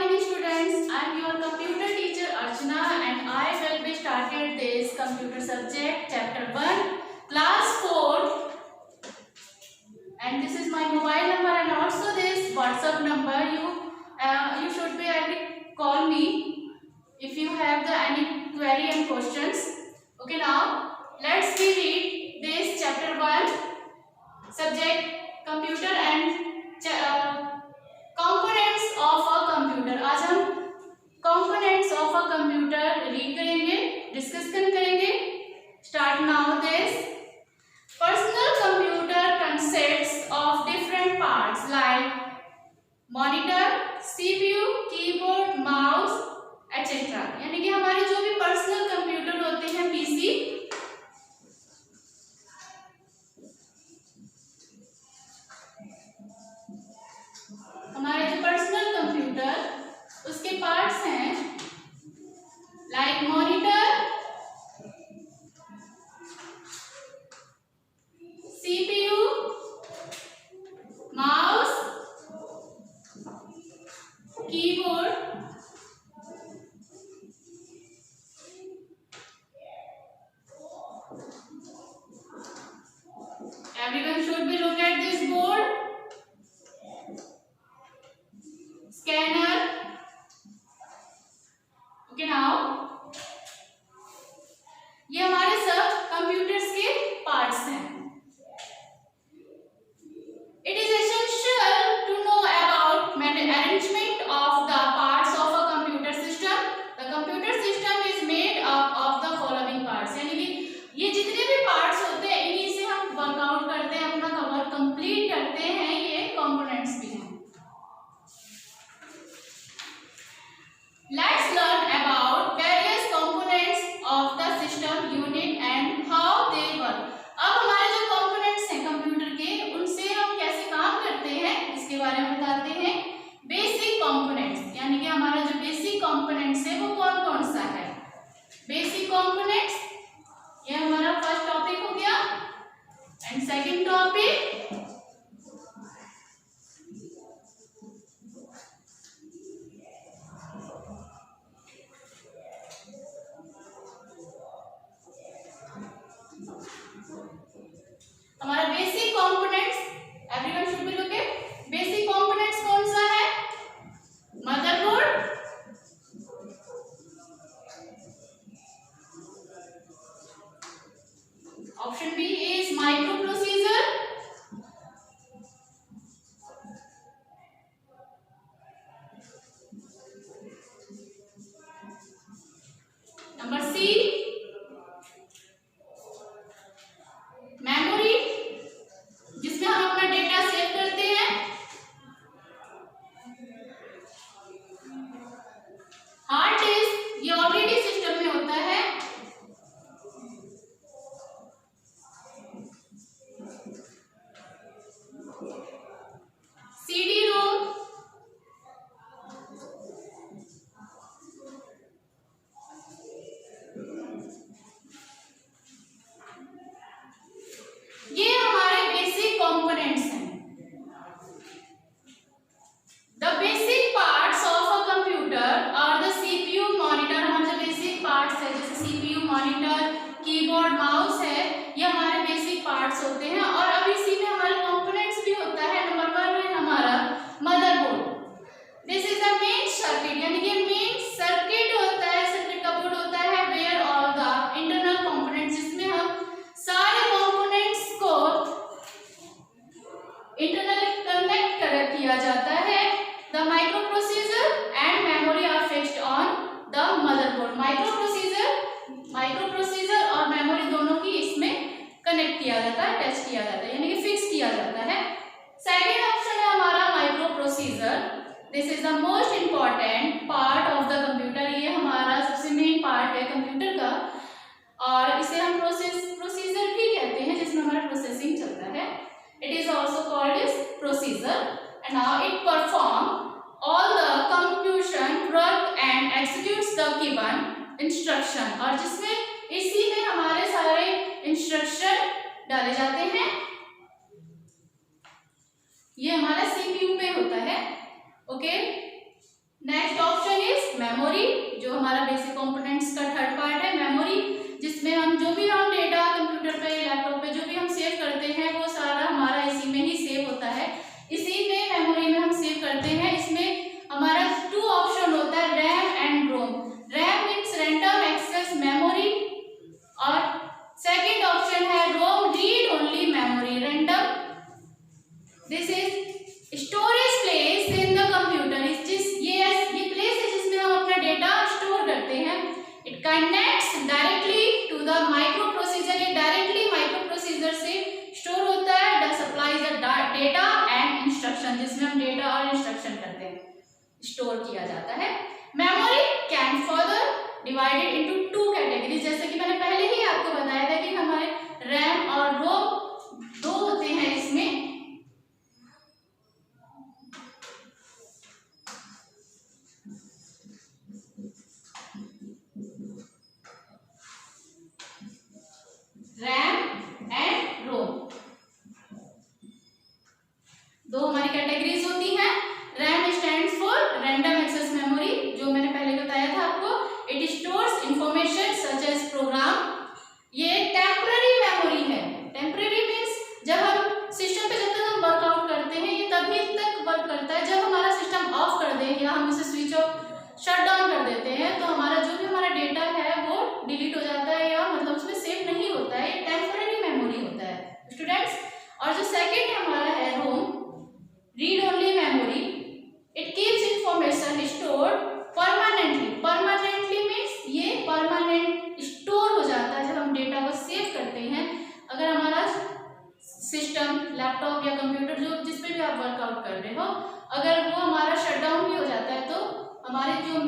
morning students. I am your computer teacher Archana and I will be started this computer subject chapter 1 class 4 and this is my mobile number and also this WhatsApp number. You should be able to call me if you have any query and questions. Okay, now let's read this chapter 1 subject computer and components of a computer. आज हम components of a computer read करेंगे, discussion करेंगे. Start now this. Personal computer consists of different parts like monitor, CPU, keyboard, mouse, etc. यानी कि हमारे जो भी personal computer होते हैं पीसी, हमारे जो पर्सनल कंप्यूटर उसके पार्ट्स हैं like monitor, CPU, mouse, keyboard, everyone should be look at this board. Scanner. Okay, now ये हमारे सब कंप्यूटर्स के पार्ट्स हैं. It is essential to know about arrangement of the parts of a computer system. The computer system is made up of the following parts. यानी कि ये जितने भी पार्ट्स होते हैं इन्हीं से हम वर्कआउट करते हैं, अपना कवर कंप्लीट करते हैं. ये कंपोनेंट्स भी हैं. Let's learn about various components of the system unit and how they work. अब हमारे जो components हैं कंप्यूटर के, उनसे हम कैसे काम करते हैं इसके बारे में बताते हैं. Basic components यानी कि हमारा जो basic components है वो कौन कौन सा है. Basic components ये हमारा फर्स्ट टॉपिक हो गया. एंड सेकंड टॉपिक हमारा basic components. Everyone should be look at basic components. कौन सा है? Motherboard, option B is micro procedure, number C memory जिसमें हम अपना डेटा सेव करते हैं, हार्ड डिस्क ये ऑपरेटिंग सिस्टम में होता है, सीडी रोम, ये हमारे बेसिक कंपोनेंट्स हैं. The basic parts of a computer और द सीपीयू, मॉनिटर. हमारे जो बेसिक पार्ट्स है जैसे सीपीयू, मॉनिटर, कीबोर्ड, माउस है, ये हमारे बेसिक पार्ट्स होते हैं. और अब इसी में हमारे कंपोनेंट्स भी होता है. नंबर 1 है हमारा motherboard. This is the main circuit यानी कि मेन सर्किट होता है, सर्किट का बोर्ड होता है where all the internal components, जिसमें हम सारे कंपोनेंट्स को इंटरनली कनेक्ट किया जाता है. The micro procedure and memory are fixed on the motherboard. Micro procedure और मेमोरी दोनों की इसमें कनेक्ट किया जाता है, अटैच किया जाता है यानी कि फिक्स किया जाता है. सेकेंड ऑप्शन है हमारा micro procedure. This is the most important part of the computer. ये हमारा सबसे मेन पार्ट है कंप्यूटर का और इसे हम प्रोसीजर भी कहते हैं जिसमें हमारा प्रोसेसिंग चलता है. It is also called is procedure and now it perform all the computation work and executes the given instruction. और जिसमें इसी में हमारे सारे इंस्ट्रक्शन डाले जाते हैं. ये हमारा सीपीयू पे होता है. ओके, नेक्स्ट मेमोरी, जो हमारा बेसिक कंपोनेंट्स का थर्ड पार्ट है मेमोरी, जिसमें हम जो भी हम डेटा कंप्यूटर पे लैपटॉप पे जो भी हम सेव करते हैं वो सारा हमारा इसी में ही सेव होता है, इसी में मेमोरी में हम सेव करते हैं। इसमें हमारा 2 ऑप्शन होता है, RAM and ROM. RAM means random access memory और सेकेंड ऑप्शन है ROM, read only memory. Random this is storage place in the computer, ये प्लेस है जिसमें हम अपना डेटा स्टोर करते हैं। It connects directly to the micro procedure, ये डायरेक्टली माइक्रो प्रोसीजर से स्टोर होता है। The supplies the data and instruction, जिसमें हम डेटा और इंस्ट्रक्शन करते हैं, स्टोर किया जाता है। Memory can further divided into 2 categories, जैसे कि मैंने पहले ही आपको बताया था कि हमारे रैम और रोम 2 होते हैं। इसमें रैम एंड रोम 2 हमारी कैटेगरीज होती हैं। RAM stands for random access memory, जो मैंने पहले बताया था आपको। It stores information such as program, ये टेम्पररी मेमोरी है। टेम्पररी मीन्स जब हम सिस्टम पे जब तक हम वर्कआउट करते हैं ये तभी तक वर्क करता है, जब हमारा सिस्टम ऑफ कर दें या हम उसे स्विच ऑफ शट डाउन कर देते हैं तो हमारा जो भी हमारा डेटा है वो डिलीट हो जाता है, या मतलब उसमें सेव नहीं होता है। ये टेम्पररी मेमोरी होता है स्टूडेंट्स। और जो सेकेंड हमारा है ROM, read only memory, it keeps information store permanently. Permanently means ये परमानेंट स्टोर हो जाता है जब हम डेटा को सेव करते हैं। अगर हमारा सिस्टम, लैपटॉप या कंप्यूटर जो जिस पे भी आप वर्कआउट कर रहे हो, अगर वो हमारा शटडाउन भी हो जाता है तो हमारे जो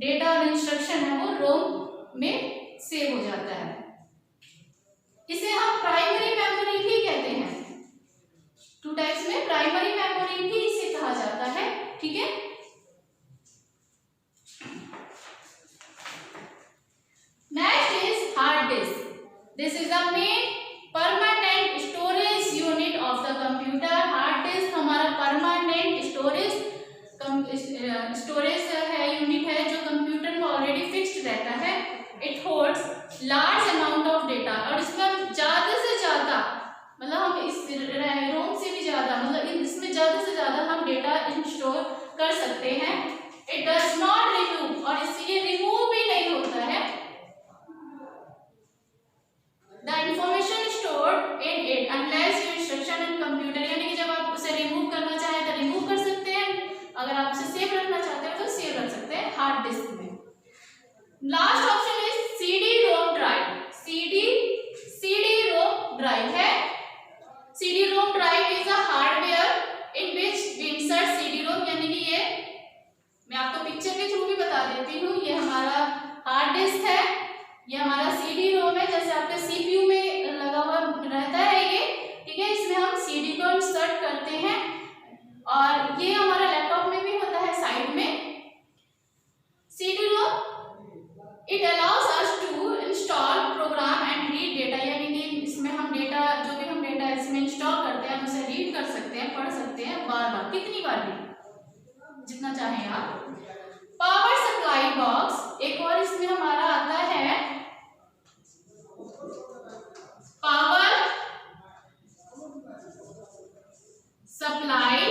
डेटा और इंस्ट्रक्शन है वो रोम में सेव हो जाता है। इसे हम प्राइमरी मेमोरी भी कहते हैं। 2 टाइप्स में प्राइमरी मेमोरी भी इसे कहा जाता है, ठीक है। Next is hard disk. This is the main permanent storage unit of the computer. Hard disk हमारा परमानेंट स्टोरेज है, यूनिट है जो कंप्यूटर में ऑलरेडी फिक्स्ड रहता है। It holds large amount of data, और इसमें हम ज्यादा से ज्यादा, मतलब हम इस रोम से भी ज्यादा, मतलब इसमें ज्यादा से ज्यादा हम डेटा स्टोर कर सकते हैं। इट डज नॉट रिमूव, और इसलिए रिमूव भी नहीं होता है। The information stored in it unless your instruction in computer, यानी कि जब आप उसे रिमूव करना चाहें तो रिमूव कर सकते हैं, अगर आप उसे सेव रखना चाहते हो तो सेव रख सकते हैं हार्ड डिस्क में। Last option is CD ROM drive. CD ROM drive है। CD ROM drive is a hardware in which we insert CD ROM, यानी कि ये मैं आपको पिक्चर के थ्रू भी बता देती हूँ। ये हमारा हार्ड डिस्क है, ये हमारा CD रोम है, जैसे आपके CPU में लगा हुआ रहता है ये, ठीक है। इसमें हम CD को इंसर्ट करते हैं, और ये हमारा लैपटॉप में भी होता है साइड में। CD ROM it allows us to install program and read data, यानी कि इसमें हम डेटा, जो भी हम डेटा इसमें इंस्टॉल करते हैं हम उसे रीड कर सकते हैं, पढ़ सकते हैं बार बार, कितनी बार भी, जितना चाहें आप। पावर सप्लाई बॉक्स एक और इसमें हमारा आता है, power supply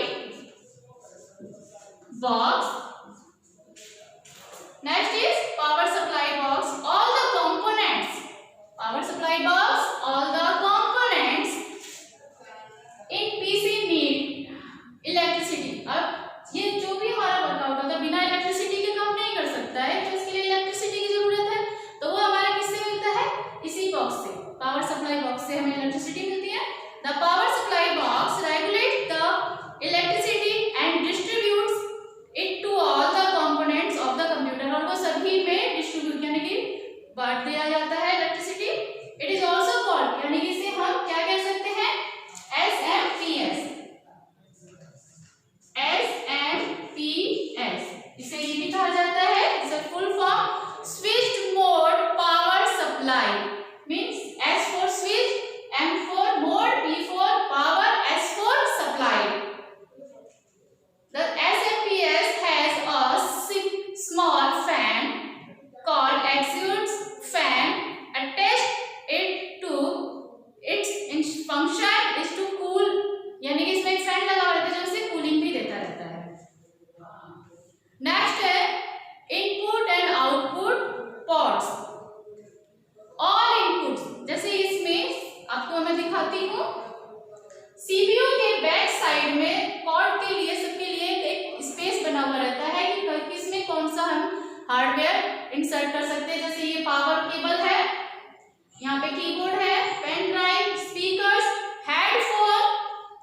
box. Next is power supply box. All the components, power supply box, all the components in PC need electricity. अब ये जो भी हमारा वर्कआउट होता है बिना इलेक्ट्रिसिटी के काम नहीं कर सकता है, तो इसके लिए इलेक्ट्रिसिटी की जरूरत है, तो वो हमारा किससे मिलता है? इसी बॉक्स से, पावर सप्लाई बॉक्स से हमें इलेक्ट्रिसिटी मिलती है। The power supply box regulates the electricity and distributes it to all the components of the computer, और वो सभी में डिस्ट्रीब्यूट यानी कि बांट दिया जाता है electricity. It is also called, यानी कि इसे हम क्या कह सकते हैं? SMPS। SMPS इसे ये भी कहा जाता है, इसे full form switched mode power supply, means S for switch, M for mode, P for power, S for supply. The SMPS has a small fan hardware insert कर सकते हैं। जैसे ये पावर केबल है, यहाँ पे कीबोर्ड है, pen drive, speakers, headphone,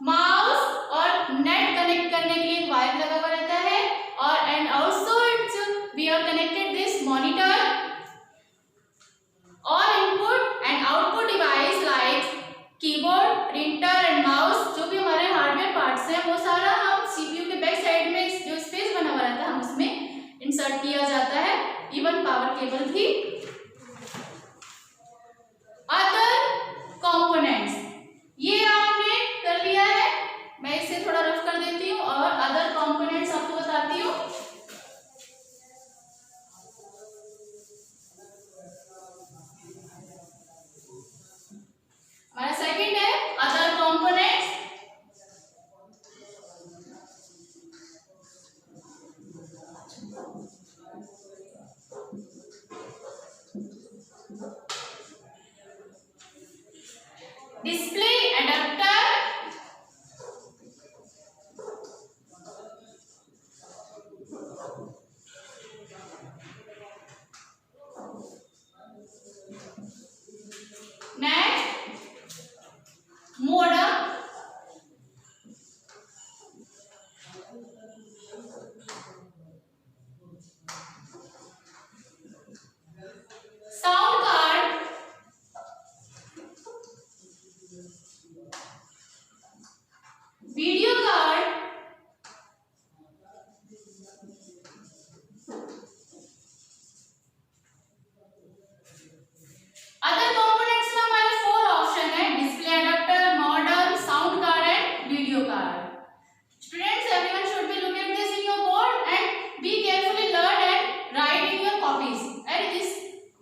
mouse और नेट कनेक्ट करने के लिए एक वायर लगा हुआ रहता है। और and also it's we are connected this monitor और input and output device like keyboard, printer and mouse, जो भी हमारे हार्डवेयर पार्ट्स हैं वो सारा हम सीपीयू के बैक साइड में जो स्पेस बना हुआ रहता है हम उसमें इंसर्ट किया जाता है। इवन पावर केबल भी। अदर कंपोनेंट्स, ये आपने कर लिया है, मैं इसे थोड़ा रफ कर देती हूँ और अदर कंपोनेंट्स आपको बताती हूँ। हमारा सेकंड है other components. Display adapter, next modem, sound card, video card, other components में हमारे 4 ऑप्शन है, display adapter, modem, sound card and video card. Students, everyone should be look at this in your board and be carefully learn and write in your copies and this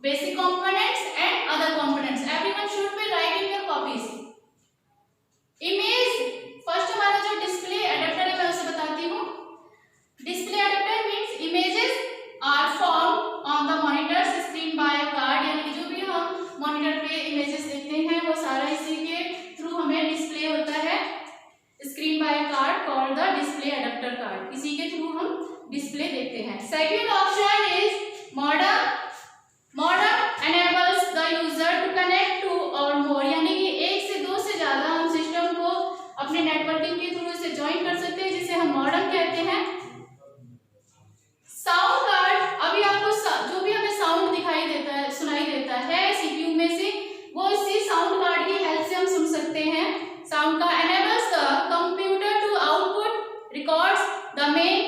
basic components and other components everyone should be write in your copies. Image, first हमारा जो display adapter है मैं उसे बताती हूँ। Display adapter means images are form on the monitors screen by a card, यानी कि जो भी हम मॉनिटर पे इमेजेस देखते हैं वो सारा इसी के थ्रू हमें डिस्प्ले होता है screen by a card called the display adapter card, इसी के थ्रू हम डिस्प्ले देखते हैं। Second option is modem. Modem enables the user to connect to और more, यानी कि एक से दो से ज्यादा हम सिस्टम को अपने नेटवर्किंग के थ्रू इसे ज्वाइन कर सकते हैं, जिसे हम मॉडम कहते हैं। साउंड कार्ड, अभी आपको जो भी हमें साउंड दिखाई देता है, सुनाई देता है सीपीयू में से, वो इसी साउंड कार्ड की हेल्प से हम सुन सकते हैं। Sound card enables the computer to output records the main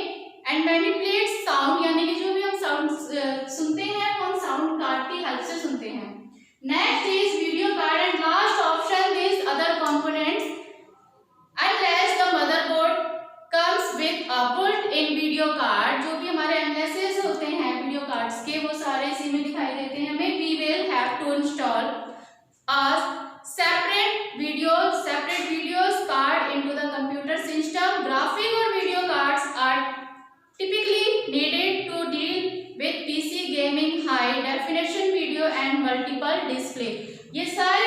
and manipulates sound, यानी कि जो भी हम साउंड सुनते हैं वो हम साउंड कार्ड की हेल्प से सुनते हैं। Next is video card and last option is other components. Unless the motherboard comes with a built-in video card, जो भी हमारे एनालिसिस होते हैं वीडियो कार्ड्स के वो सारे इसी में दिखाई देते हैं हमें। We will have to install a separate videos card into the computer system. Graphic और video cards are typically needed to deal with PC gaming, high definition video and multiple display. ये सारे